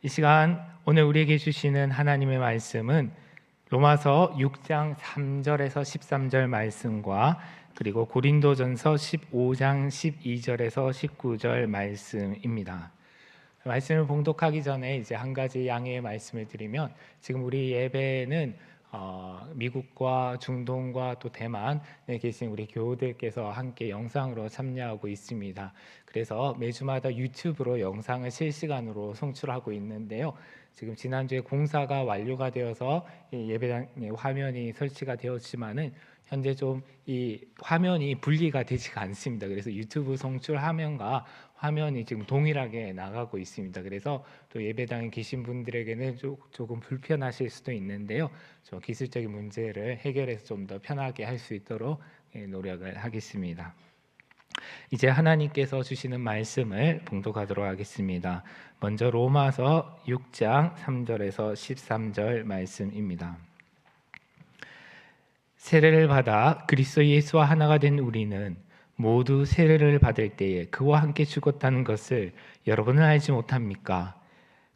이 시간 오늘 우리에게 주시는 하나님의 말씀은 로마서 6장 3절에서 13절 말씀과 그리고 고린도전서 15장 12절에서 19절 말씀입니다. 말씀을 봉독하기 전에 이제 한 가지 양해의 말씀을 드리면, 지금 우리 예배는 미국과 중동과 또 대만에 계신 우리 교우들께서 함께 영상으로 참여하고 있습니다. 그래서 매주마다 유튜브로 영상을 실시간으로 송출하고 있는데요. 지금 지난주에 공사가 완료가 되어서 예배당 화면이 설치가 되었지만은 현재 좀 이 화면이 분리가 되지가 않습니다. 그래서 유튜브 송출 화면과 화면이 지금 동일하게 나가고 있습니다. 그래서 또 예배당에 계신 분들에게는 조금 불편하실 수도 있는데요. 저 기술적인 문제를 해결해서 좀 더 편하게 할 수 있도록 노력을 하겠습니다. 이제 하나님께서 주시는 말씀을 봉독하도록 하겠습니다. 먼저 로마서 6장 3절에서 13절 말씀입니다. 세례를 받아 그리스도 예수와 하나가 된 우리는 모두 세례를 받을 때에 그와 함께 죽었다는 것을 여러분은 알지 못합니까?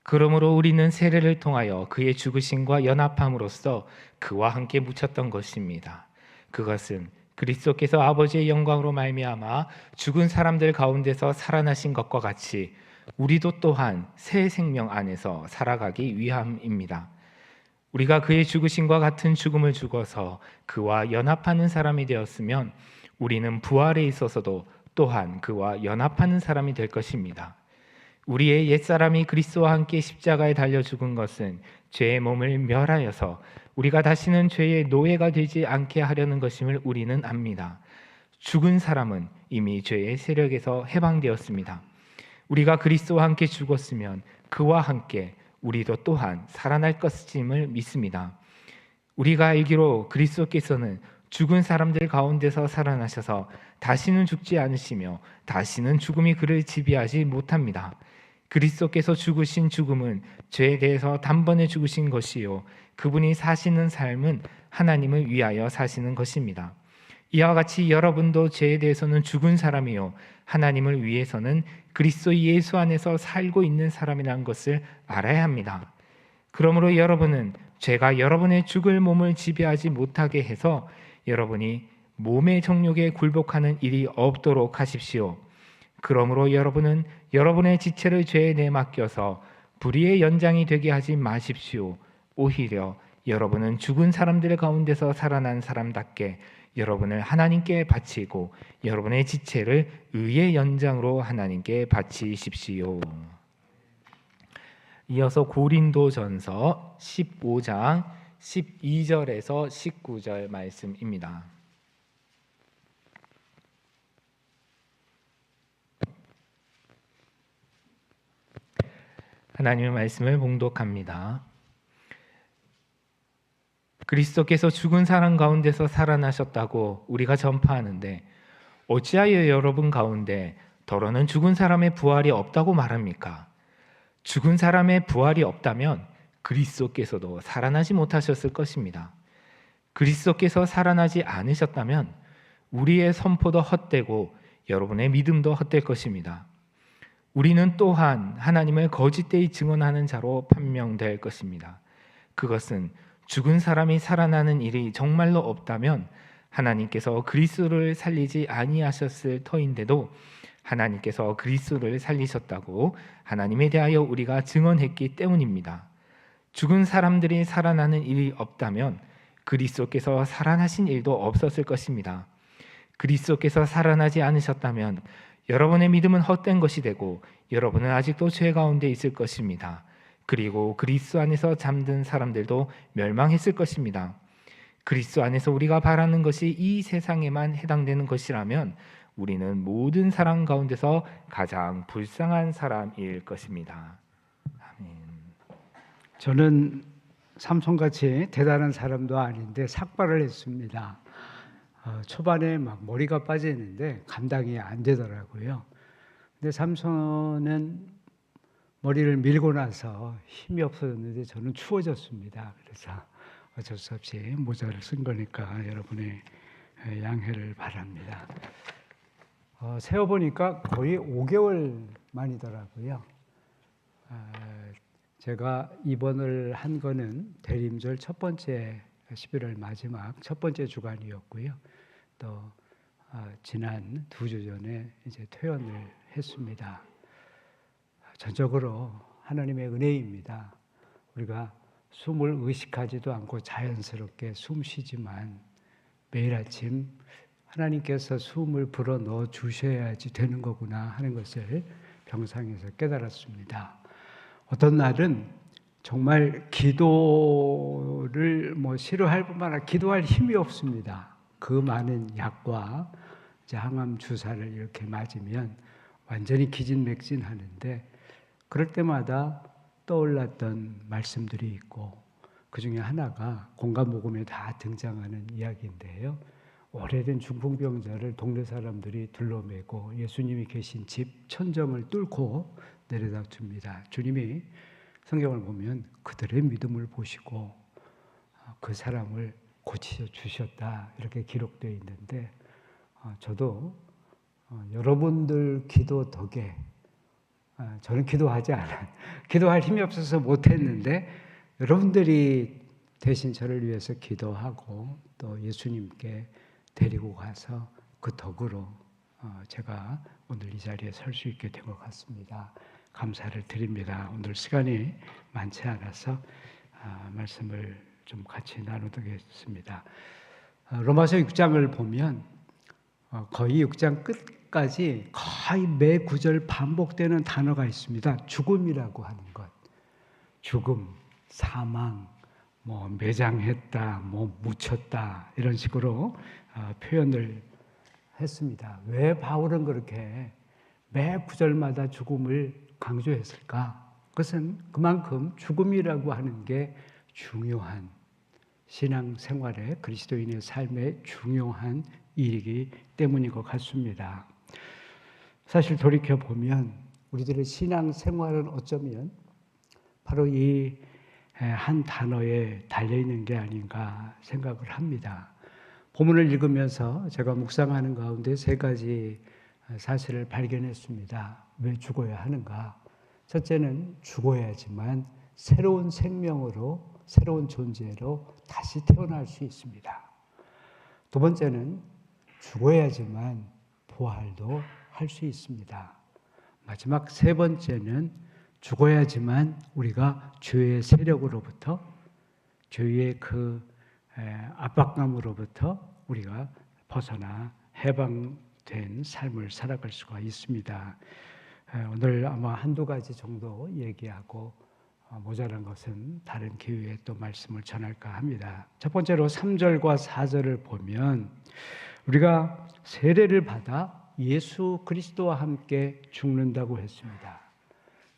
그러므로 우리는 세례를 통하여 그의 죽으심과 연합함으로써 그와 함께 묻혔던 것입니다. 그것은 그리스도께서 아버지의 영광으로 말미암아 죽은 사람들 가운데서 살아나신 것과 같이 우리도 또한 새 생명 안에서 살아가기 위함입니다. 우리가 그의 죽으심과 같은 죽음을 죽어서 그와 연합하는 사람이 되었으면 우리는 부활에 있어서도 또한 그와 연합하는 사람이 될 것입니다. 우리의 옛사람이 그리스도와 함께 십자가에 달려 죽은 것은 죄의 몸을 멸하여서 우리가 다시는 죄의 노예가 되지 않게 하려는 것임을 우리는 압니다. 죽은 사람은 이미 죄의 세력에서 해방되었습니다. 우리가 그리스도와 함께 죽었으면 그와 함께 우리도 또한 살아날 것임을 믿습니다. 우리가 알기로 그리스도께서는 죽은 사람들 가운데서 살아나셔서 다시는 죽지 않으시며 다시는 죽음이 그를 지배하지 못합니다. 그리스도께서 죽으신 죽음은 죄에 대해서 단번에 죽으신 것이요 그분이 사시는 삶은 하나님을 위하여 사시는 것입니다. 이와 같이 여러분도 죄에 대해서는 죽은 사람이요 하나님을 위해서는 그리스도 예수 안에서 살고 있는 사람이라는 것을 알아야 합니다. 그러므로 여러분은 죄가 여러분의 죽을 몸을 지배하지 못하게 해서 여러분이 몸의 정욕에 굴복하는 일이 없도록 하십시오. 그러므로 여러분은 여러분의 지체를 죄에 내맡겨서 불의의 연장이 되게 하지 마십시오. 오히려 여러분은 죽은 사람들 가운데서 살아난 사람답게 여러분을 하나님께 바치고 여러분의 지체를 의의 연장으로 하나님께 바치십시오. 이어서 고린도전서 15장 12절에서 19절 말씀입니다. 하나님의 말씀을 봉독합니다. 그리스도께서 죽은 사람 가운데서 살아나셨다고 우리가 전파하는데 어찌하여 여러분 가운데 더러는 죽은 사람의 부활이 없다고 말합니까? 죽은 사람의 부활이 없다면 그리스도께서도 살아나지 못하셨을 것입니다. 그리스도께서 살아나지 않으셨다면 우리의 선포도 헛되고 여러분의 믿음도 헛될 것입니다. 우리는 또한 하나님을 거짓되이 증언하는 자로 판명될 것입니다. 그것은 죽은 사람이 살아나는 일이 정말로 없다면 하나님께서 그리스도를 살리지 아니하셨을 터인데도 하나님께서 그리스도를 살리셨다고 하나님에 대하여 우리가 증언했기 때문입니다. 죽은 사람들이 살아나는 일이 없다면 그리스도께서 살아나신 일도 없었을 것입니다. 그리스도께서 살아나지 않으셨다면 여러분의 믿음은 헛된 것이 되고 여러분은 아직도 죄 가운데 있을 것입니다. 그리고 그리스도 안에서 잠든 사람들도 멸망했을 것입니다. 그리스도 안에서 우리가 바라는 것이 이 세상에만 해당되는 것이라면 우리는 모든 사람 가운데서 가장 불쌍한 사람일 것입니다. 아멘. 저는 삼손같이 대단한 사람도 아닌데 삭발을 했습니다. 초반에 막 머리가 빠지는데 감당이 안 되더라고요. 근데 삼손은 머리를 밀고 나서 힘이 없어졌는데 저는 추워졌습니다. 그래서 어쩔 수 없이 모자를 쓴 거니까 여러분의 양해를 바랍니다. 세어보니까 거의 5개월 만이더라고요. 제가 입원을 한 거는 대림절 첫 번째 11월 마지막 첫 번째 주간이었고요. 또 지난 2주 전에 이제 퇴원을 했습니다. 전적으로 하나님의 은혜입니다. 우리가 숨을 의식하지도 않고 자연스럽게 숨 쉬지만 매일 아침 하나님께서 숨을 불어 넣어 주셔야지 되는 거구나 하는 것을 병상에서 깨달았습니다. 어떤 날은 정말 기도를 싫어할 뿐만 아니라 기도할 힘이 없습니다. 그 많은 약과 이제 항암 주사를 이렇게 맞으면 완전히 기진맥진하는데 그럴 때마다 떠올랐던 말씀들이 있고 그 중에 하나가 공감복음에 다 등장하는 이야기인데요. 오래된 중풍병자를 동네 사람들이 둘러매고 예수님이 계신 집 천정을 뚫고 내려다 줍니다. 주님이 성경을 보면 그들의 믿음을 보시고 그 사람을 고치셔 주셨다 이렇게 기록되어 있는데 저도 여러분들 기도 덕에 저는 기도하지 않아요. 기도할 힘이 없어서 못했는데 여러분들이 대신 저를 위해서 기도하고 또 예수님께 데리고 가서 그 덕으로 제가 오늘 이 자리에 설 수 있게 된 것 같습니다. 감사를 드립니다. 오늘 시간이 많지 않아서 말씀을 좀 같이 나누겠습니다. 로마서 6장을 보면 거의 6장 끝까지 거의 매 구절 반복되는 단어가 있습니다. 죽음이라고 하는 것. 죽음, 사망, 매장했다, 묻혔다 이런 식으로 표현을 했습니다. 왜 바울은 그렇게 매 구절마다 죽음을 강조했을까? 그것은 그만큼 죽음이라고 하는 게 중요한 신앙생활의 그리스도인의 삶의 중요한 일이기 때문인 것 같습니다. 사실 돌이켜보면 우리들의 신앙생활은 어쩌면 바로 이 한 단어에 달려있는 게 아닌가 생각을 합니다. 본문을 읽으면서 제가 묵상하는 가운데 3가지 사실을 발견했습니다. 왜 죽어야 하는가? 첫째는 죽어야지만 새로운 생명으로 새로운 존재로 다시 태어날 수 있습니다. 두 번째는 죽어야지만 부활도 할 수 있습니다. 마지막 3번째는 죽어야지만 우리가 죄의 세력으로부터 죄의 그 압박감으로부터 우리가 벗어나 해방된 삶을 살아갈 수가 있습니다. 오늘 아마 1-2가지 정도 얘기하고 모자란 것은 다른 기회에 또 말씀을 전할까 합니다. 첫 번째로 3절과 4절을 보면 우리가 세례를 받아 예수 그리스도와 함께 죽는다고 했습니다.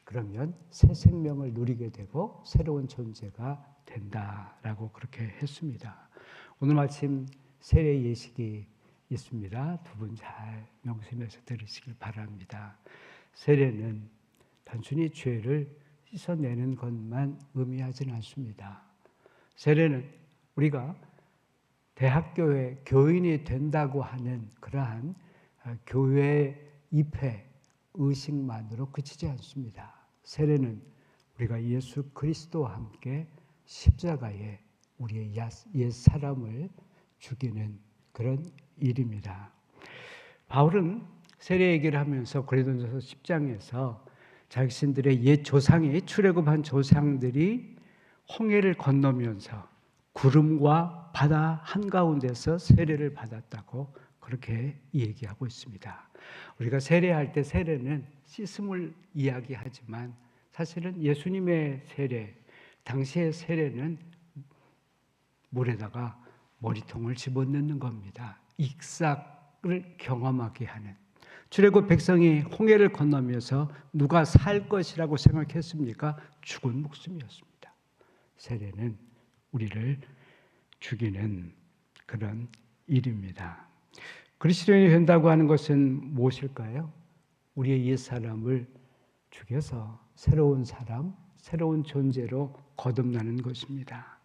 그러면 새 생명을 누리게 되고 새로운 존재가 된다라고 그렇게 했습니다. 오늘 마침 세례 예식이 있습니다. 2분 잘 명심해서 들으시길 바랍니다. 세례는 단순히 죄를 씻어내는 것만 의미하지는 않습니다. 세례는 우리가 대학교에 교인이 된다고 하는 그러한 교회 입회 의식만으로 그치지 않습니다. 세례는 우리가 예수 그리스도와 함께 십자가에 우리의 옛 사람을 죽이는 그런 일입니다. 바울은 세례 얘기를 하면서 고린도전서 10장에서 자신들의 옛 조상이 출애굽한 조상들이 홍해를 건너면서 구름과 바다 한가운데서 세례를 받았다고 그렇게 얘기하고 있습니다. 우리가 세례할 때 세례는 씻음을 이야기하지만 사실은 예수님의 세례, 당시의 세례는 물에다가 머리통을 집어넣는 겁니다. 익삭을 경험하게 하는. 출애굽 백성이 홍해를 건너면서 누가 살 것이라고 생각했습니까? 죽은 목숨이었습니다. 세례는 우리를 죽이는 그런 일입니다. 그리스도인이 된다고 하는 것은 무엇일까요? 우리의 옛사람을 죽여서 새로운 사람, 새로운 존재로 거듭나는 것입니다.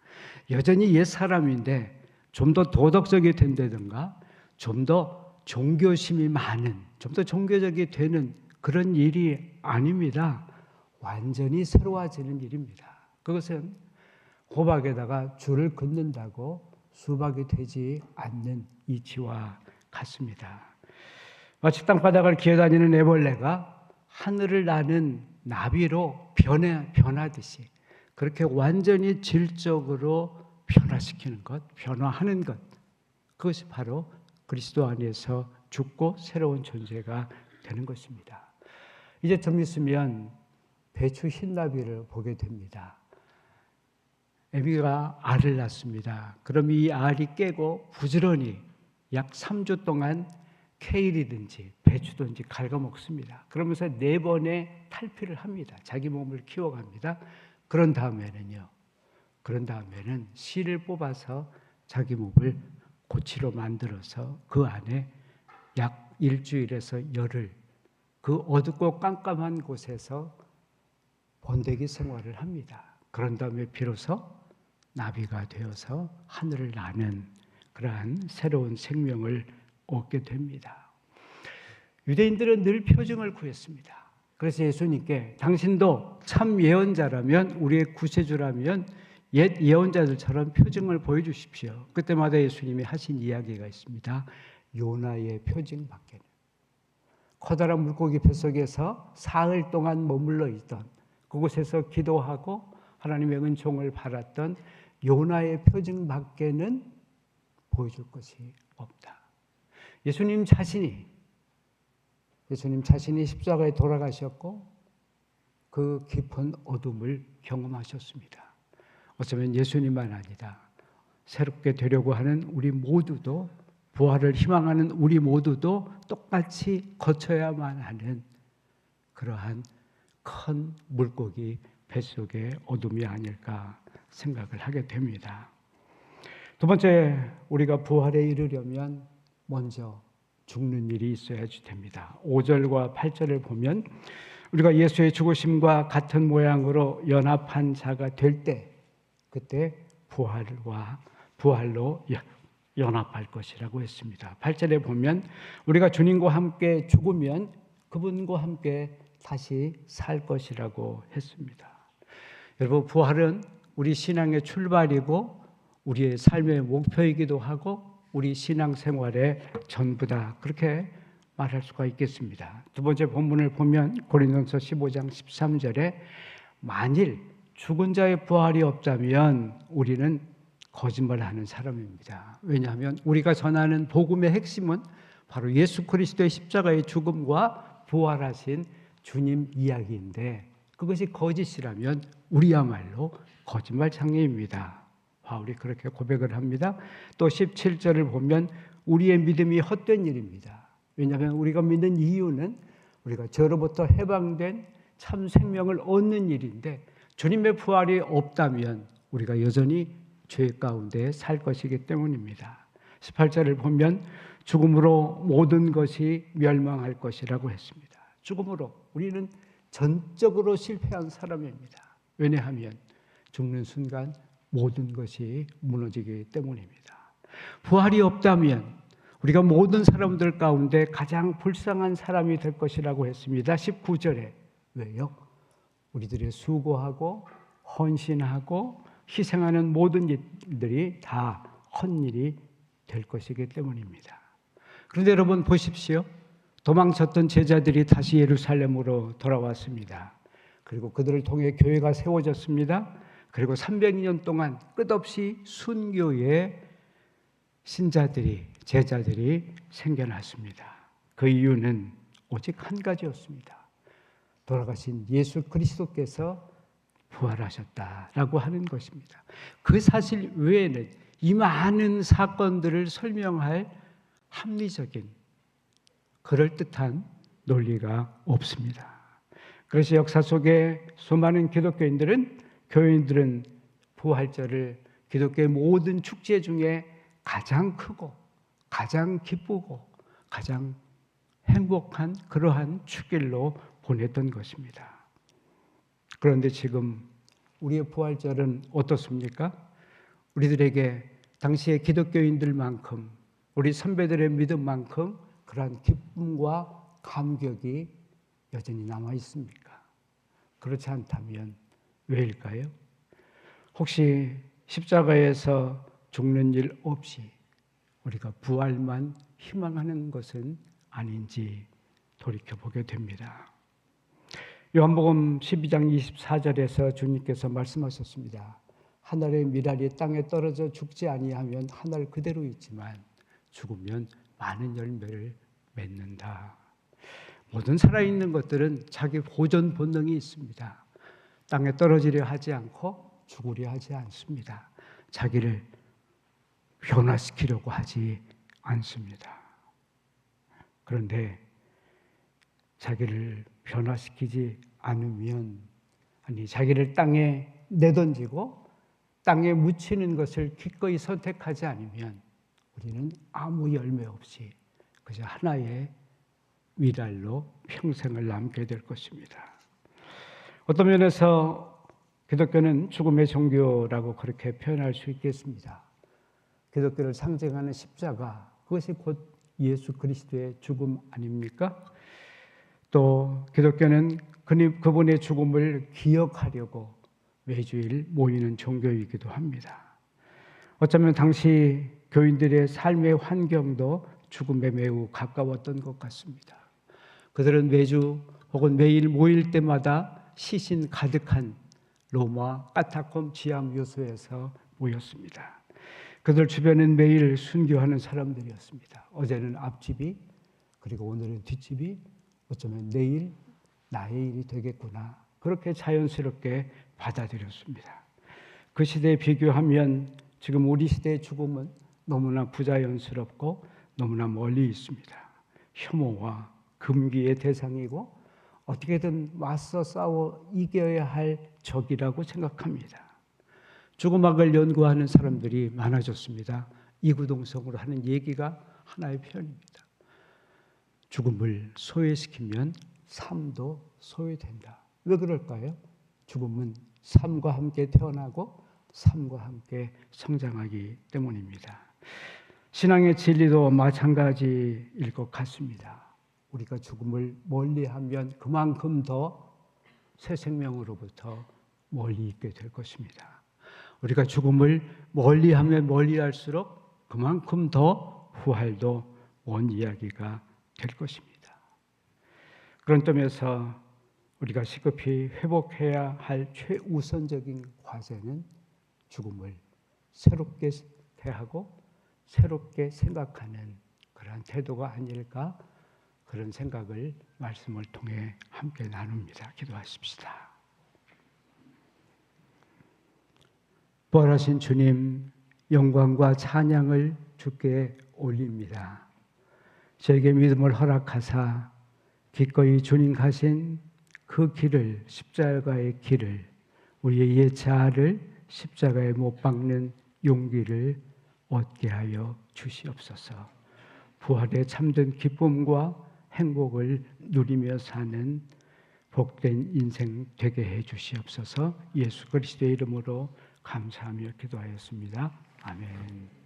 여전히 옛사람인데 좀 더 도덕적이 된다든가 좀 더 종교심이 많은, 좀 더 종교적이 되는 그런 일이 아닙니다. 완전히 새로워지는 일입니다. 그것은 호박에다가 줄을 긋는다고 수박이 되지 않는 이치와 같습니다. 마치 땅바닥을 기어다니는 애벌레가 하늘을 나는 나비로 변하듯이 그렇게 완전히 질적으로 변화시키는 것, 변화하는 것, 그것이 바로 그리스도 안에서 죽고 새로운 존재가 되는 것입니다. 이제 좀 있으면 배추 흰나비를 보게 됩니다. 애미가 알을 낳습니다. 그럼 이 알이 깨고 부지런히 약 3주 동안 케일이든지 배추든지 갉아먹습니다. 그러면서 4번의 탈피를 합니다. 자기 몸을 키워갑니다. 그런 다음에는 씨를 뽑아서 자기 몸을 고치로 만들어서 그 안에 약 일주일에서 열흘 그 어둡고 깜깜한 곳에서 번데기 생활을 합니다. 그런 다음에 비로소 나비가 되어서 하늘을 나는 그러한 새로운 생명을 얻게 됩니다. 유대인들은 늘 표징을 구했습니다. 그래서 예수님께 당신도 참 예언자라면, 우리의 구세주라면 옛 예언자들처럼 표징을 보여주십시오. 그때마다 예수님이 하신 이야기가 있습니다. 요나의 표징 밖에는. 커다란 물고기 뱃속에서 사흘 동안 머물러 있던, 그곳에서 기도하고 하나님의 은총을 받았던 요나의 표징 밖에는 보여줄 것이 없다. 예수님 자신이 십자가에 돌아가셨고 그 깊은 어둠을 경험하셨습니다. 어쩌면 예수님만 아니라 새롭게 되려고 하는 우리 모두도, 부활을 희망하는 우리 모두도 똑같이 거쳐야만 하는 그러한 큰 물고기 뱃속의 어둠이 아닐까 생각을 하게 됩니다. 두 번째, 우리가 부활에 이르려면 먼저 죽는 일이 있어야지 됩니다. 5절과 8절을 보면 우리가 예수의 죽으심과 같은 모양으로 연합한 자가 될 때, 그때 부활로 연합할 것이라고 했습니다. 8절에 보면 우리가 주님과 함께 죽으면 그분과 함께 다시 살 것이라고 했습니다. 여러분, 부활은 우리 신앙의 출발이고 우리의 삶의 목표이기도 하고 우리 신앙생활의 전부다, 그렇게 말할 수가 있겠습니다. 두 번째 본문을 보면 고린도서 15장 13절에 만일 죽은 자의 부활이 없다면 우리는 거짓말하는 사람입니다. 왜냐하면 우리가 전하는 복음의 핵심은 바로 예수 그리스도의 십자가의 죽음과 부활하신 주님 이야기인데, 그것이 거짓이라면 우리야말로 거짓말 장애입니다. 바울이 그렇게 고백을 합니다. 또 17절을 보면 우리의 믿음이 헛된 일입니다. 왜냐하면 우리가 믿는 이유는 우리가 죄로부터 해방된 참 생명을 얻는 일인데, 주님의 부활이 없다면 우리가 여전히 죄 가운데 살 것이기 때문입니다. 18절을 보면 죽음으로 모든 것이 멸망할 것이라고 했습니다. 죽음으로 우리는 전적으로 실패한 사람입니다. 왜냐하면 죽는 순간 모든 것이 무너지기 때문입니다. 부활이 없다면 우리가 모든 사람들 가운데 가장 불쌍한 사람이 될 것이라고 했습니다. 19절에. 왜요? 우리들의 수고하고 헌신하고 희생하는 모든 일들이 다 헛일이 될 것이기 때문입니다. 그런데 여러분 보십시오. 도망쳤던 제자들이 다시 예루살렘으로 돌아왔습니다. 그리고 그들을 통해 교회가 세워졌습니다. 그리고 300년 동안 끝없이 순교의 신자들이, 제자들이 생겨났습니다. 그 이유는 오직 한 가지였습니다. 돌아가신 예수 그리스도께서 부활하셨다라고 하는 것입니다. 그 사실 외에는 이 많은 사건들을 설명할 합리적인 그럴듯한 논리가 없습니다. 그래서 역사 속에 수많은 교인들은 부활절을 기독교의 모든 축제 중에 가장 크고 가장 기쁘고 가장 행복한 그러한 축일로 보냈던 것입니다. 그런데 지금 우리의 부활절은 어떻습니까? 우리들에게 당시의 기독교인들만큼, 우리 선배들의 믿음만큼 그러한 기쁨과 감격이 여전히 남아 있습니까? 그렇지 않다면 왜일까요? 혹시 십자가에서 죽는 일 없이 우리가 부활만 희망하는 것은 아닌지 돌이켜보게 됩니다. 요한복음 12장 24절에서 주님께서 말씀하셨습니다. 하늘의 미랄이 땅에 떨어져 죽지 아니하면 하늘 그대로 있지만 죽으면 많은 열매를 맺는다. 모든 살아있는 것들은 자기 보존 본능이 있습니다. 땅에 떨어지려 하지 않고 죽으려 하지 않습니다. 자기를 변화시키려고 하지 않습니다. 그런데 자기를 변화시키지 않으면, 자기를 땅에 내던지고 땅에 묻히는 것을 기꺼이 선택하지 않으면 우리는 아무 열매 없이 그저 하나의 미랄로 평생을 남게 될 것입니다. 어떤 면에서 기독교는 죽음의 종교라고 그렇게 표현할 수 있겠습니다. 기독교를 상징하는 십자가, 그것이 곧 예수 그리스도의 죽음 아닙니까? 또 기독교는 그분의 죽음을 기억하려고 매주일 모이는 종교이기도 합니다. 어쩌면 당시 교인들의 삶의 환경도 죽음에 매우 가까웠던 것 같습니다. 그들은 매주 혹은 매일 모일 때마다 시신 가득한 로마 카타콤 지하 묘소에서 모였습니다. 그들 주변은 매일 순교하는 사람들이었습니다. 어제는 앞집이, 그리고 오늘은 뒷집이, 어쩌면 내일 나의 일이 되겠구나, 그렇게 자연스럽게 받아들였습니다. 그 시대에 비교하면 지금 우리 시대의 죽음은 너무나 부자연스럽고 너무나 멀리 있습니다. 혐오와 금기의 대상이고 어떻게든 맞서 싸워 이겨야 할 적이라고 생각합니다. 죽음학을 연구하는 사람들이 많아졌습니다. 이구동성으로 하는 얘기가 하나의 표현입니다. 죽음을 소외시키면 삶도 소외된다. 왜 그럴까요? 죽음은 삶과 함께 태어나고 삶과 함께 성장하기 때문입니다. 신앙의 진리도 마찬가지일 것 같습니다. 우리가 죽음을 멀리하면 그만큼 더 새 생명으로부터 멀리 있게 될 것입니다. 우리가 죽음을 멀리하면 멀리할수록 그만큼 더 부활도 먼 이야기가 될 것입니다. 그런 점에서 우리가 시급히 회복해야 할 최우선적인 과제는 죽음을 새롭게 대하고 새롭게 생각하는 그러한 태도가 아닐까, 그런 생각을 말씀을 통해 함께 나눕니다. 기도하십시다. 부활하신 주님, 영광과 찬양을 주께 올립니다. 저에게 믿음을 허락하사 기꺼이 주님 가신 그 길을, 십자가의 길을, 우리의 옛 자아를 십자가에 못 박는 용기를 얻게 하여 주시옵소서. 부활의 참된 기쁨과 행복을 누리며 사는 복된 인생 되게 해 주시옵소서. 예수 그리스도의 이름으로 감사하며 기도하였습니다. 아멘.